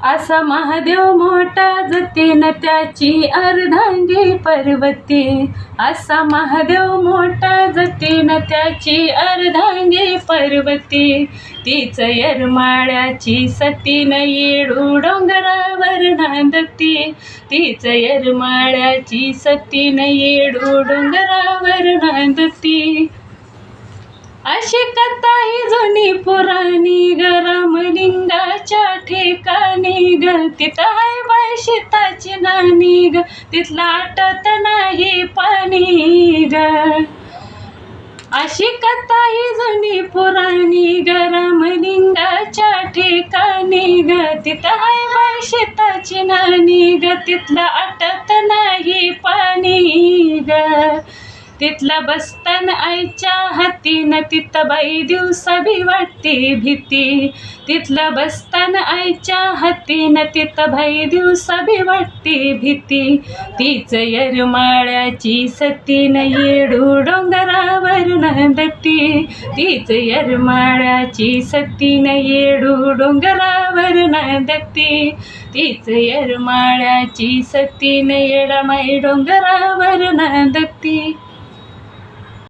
असा महादेव मोठा जतीन त्याची अर्धांगी पर्वती. असा महादेव मोठा जतीन त्याची अर्धांगी पर्वती. तीच येरमाळ्याची सतीन येडू डोंगरावर नांदती. तीच येरमाळ्याची सतीन येडू डोंगरावर नांदती. अशी कथा ही जुनी पुराणी ग रामलिंगाच्या ठिकाणी ग. तिथं हाय बाई शेताची नाणी ग, तिथला आटत नाही पाणी ग. अशी कथा ही जुनी पुराणी ग रामलिंगाच्या ठिकाणी ग. तिथं हाय बाई शेताची नाणी ग, तिथला आटत नाही पाणी ग. तिथला बसताना आईच्या हातीन तिथं बाई दिवसा भी वाटते भीती. तिथला बसताना आईच्या हातीन तिथं बाई दिवसा भी वाटते भीती. तीच येरमाळ्याची सतीन येडू डोंगरावर नांदती. तीच येरमाळ्याची सतीन येडू डोंगरावर नांदती. तीच येरमाळ्याची सतीन येडामाई डोंगरावर नांदती.